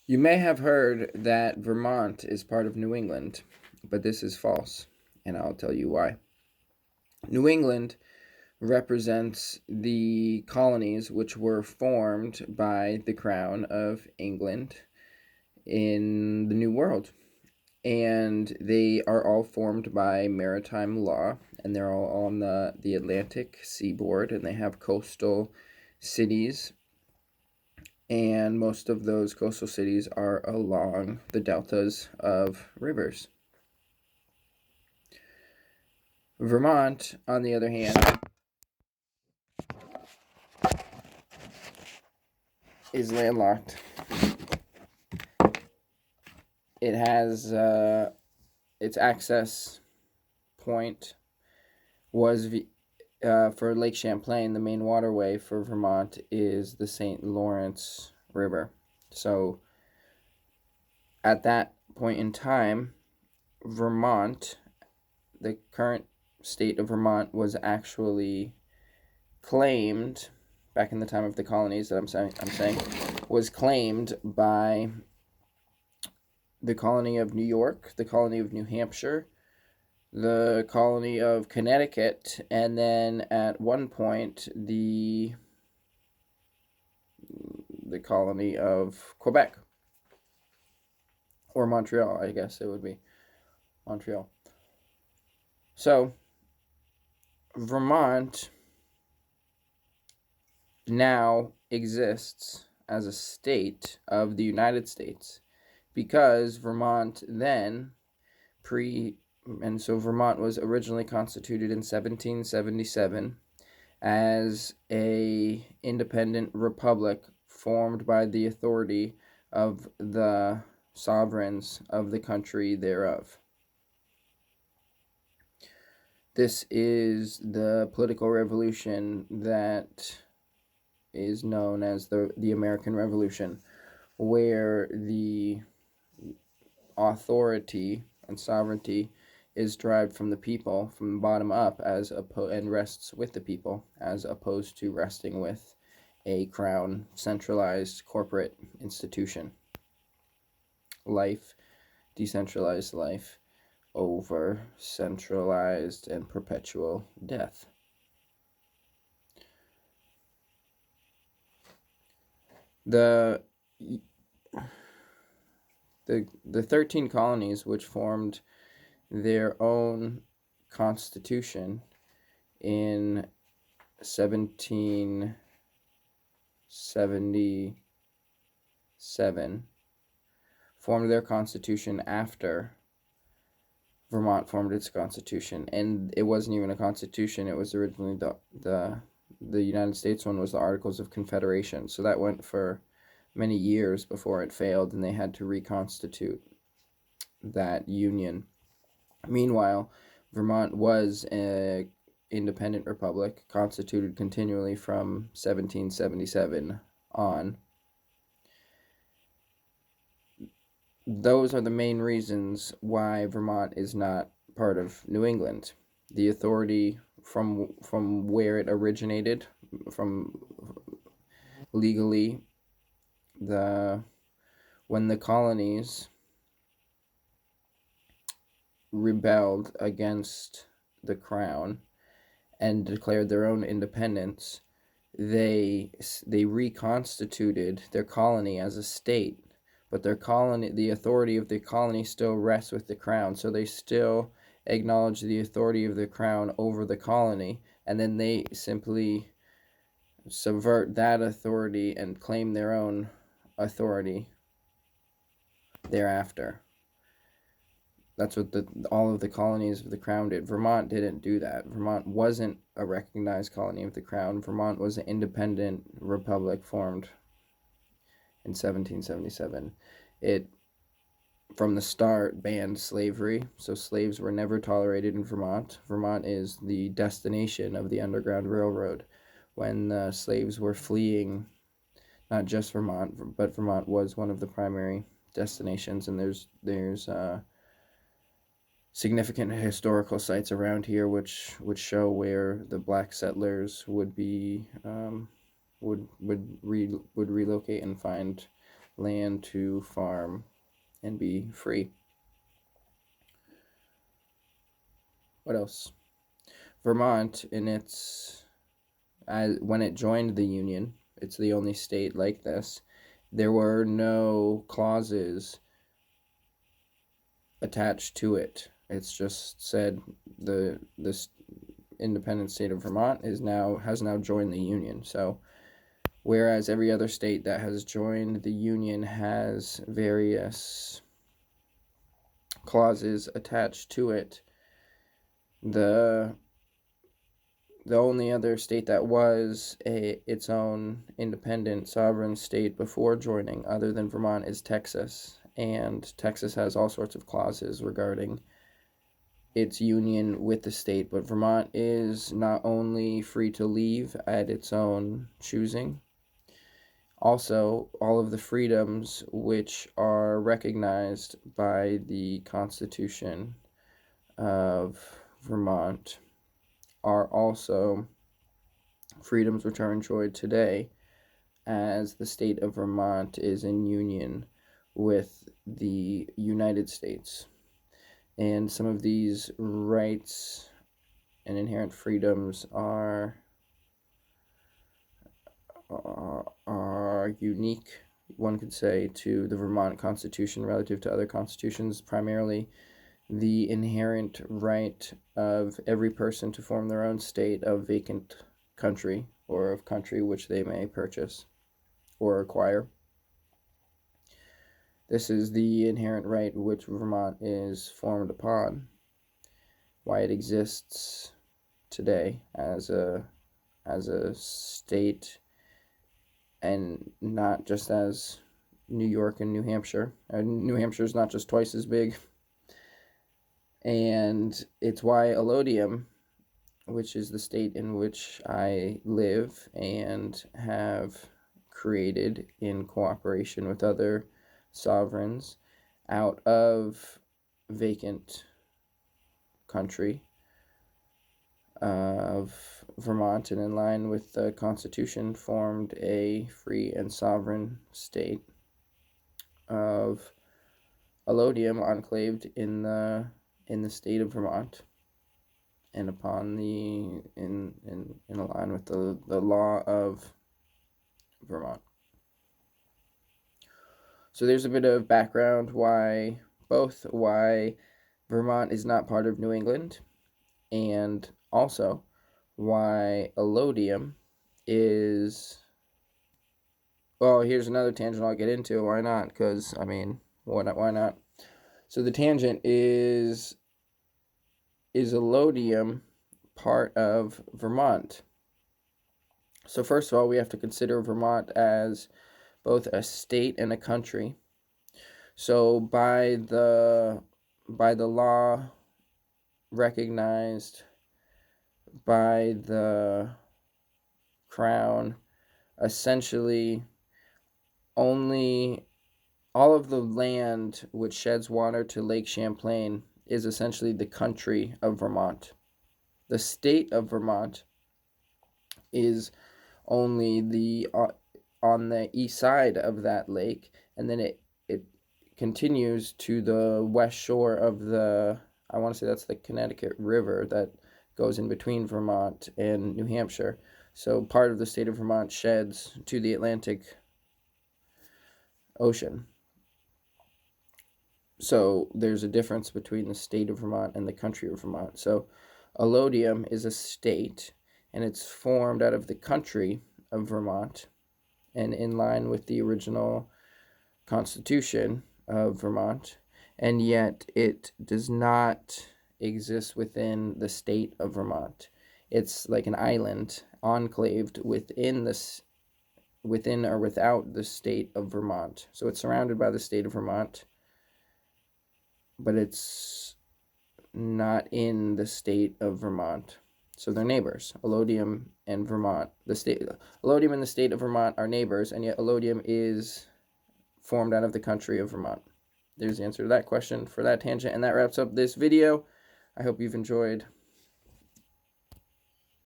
You may have heard that Vermont is part of New England, but this is false, and I'll tell you why. New England represents the colonies which were formed by the Crown of England in the New World. And they are all formed by maritime law, and they're all on the Atlantic seaboard, and they have coastal cities, and most of those coastal cities are along the deltas of rivers. Vermont, on the other hand, is landlocked. It has its access point was for Lake Champlain. The main waterway for Vermont is the St. Lawrence River. So at that point in time, Vermont, the current state of Vermont, was actually claimed back in the time of the colonies that I'm saying was claimed by the colony of New York, the colony of New Hampshire, the colony of Connecticut, and then at one point the colony of Quebec, or Montreal, I guess it would be Montreal. So Vermont now exists as a state of the United States because Vermont then and so Vermont was originally constituted in 1777 as a independent republic formed by the authority of the sovereigns of the country thereof. This is the political revolution that is known as the American Revolution, where the authority and sovereignty is derived from the people, from the bottom up, and rests with the people, as opposed to resting with a crown centralized corporate institution. Decentralized life over centralized and perpetual death. The 13 colonies which formed their own constitution in 1777 formed their constitution after Vermont formed its constitution, and it wasn't even a constitution. It was originally the United States one was the Articles of Confederation. So that went for many years before it failed, and they had to reconstitute that union. Meanwhile, Vermont was an independent republic, constituted continually from 1777 on. Those are the main reasons why Vermont is not part of New England. The authority from where it originated, from legally, when the colonies rebelled against the crown and declared their own independence, they reconstituted their colony as a state, but the authority of the colony still rests with the crown. So they still acknowledge the authority of the crown over the colony, and then they simply subvert that authority and claim their own authority thereafter. That's what all of the colonies of the crown did. Vermont didn't do that. Vermont wasn't a recognized colony of the crown. Vermont was an independent republic formed in 1777. It, from the start, banned slavery, so slaves were never tolerated in Vermont. Vermont is the destination of the Underground Railroad. When the slaves were fleeing, not just Vermont, but Vermont was one of the primary destinations, and there's significant historical sites around here which would show where the black settlers would be would relocate and find land to farm and be free. What else? Vermont, when it joined the Union, it's the only state like this. There were no clauses attached to it. It's just said this independent state of Vermont has now joined the Union. So whereas every other state that has joined the Union has various clauses attached to it, the only other state that was its own independent sovereign state before joining, other than Vermont, is Texas. And Texas has all sorts of clauses regarding its union with the state. But Vermont is not only free to leave at its own choosing, also all of the freedoms which are recognized by the Constitution of Vermont are also freedoms which are enjoyed today, as the state of Vermont is in union with the United States. And some of these rights and inherent freedoms are unique, one could say, to the Vermont Constitution relative to other constitutions, primarily the inherent right of every person to form their own state of vacant country, or of country which they may purchase or acquire. This is the inherent right which Vermont is formed upon, why it exists today as a state, and not just as New York and New Hampshire. New Hampshire is not just twice as big. And it's why Allodium, which is the state in which I live and have created in cooperation with other sovereigns out of vacant country of Vermont, and in line with the Constitution, formed a free and sovereign state of Allodium, enclaved in the state of Vermont, and upon in line with the law of Vermont. So there's a bit of background why Vermont is not part of New England, and also why Allodium is... Well, here's another tangent I'll get into. Why not? Because, I mean, why not? So the tangent is Allodium part of Vermont? So first of all, we have to consider Vermont as both a state and a country. So by the law recognized by the Crown, essentially only all of the land which sheds water to Lake Champlain is essentially the country of Vermont. The state of Vermont is only on the east side of that lake, and then it continues to the west shore of I want to say that's the Connecticut River that goes in between Vermont and New Hampshire. So part of the state of Vermont sheds to the Atlantic Ocean. So there's a difference between the state of Vermont and the country of Vermont. So Allodium is a state, and it's formed out of the country of Vermont, and in line with the original Constitution of Vermont, and yet it does not exist within the state of Vermont. It's like an island enclaved within or without the state of Vermont. So it's surrounded by the state of Vermont, but it's not in the state of Vermont. So they're neighbors, Allodium and Vermont. Allodium and the state of Vermont are neighbors, and yet Allodium is formed out of the country of Vermont. There's the answer to that question for that tangent, and that wraps up this video. I hope you've enjoyed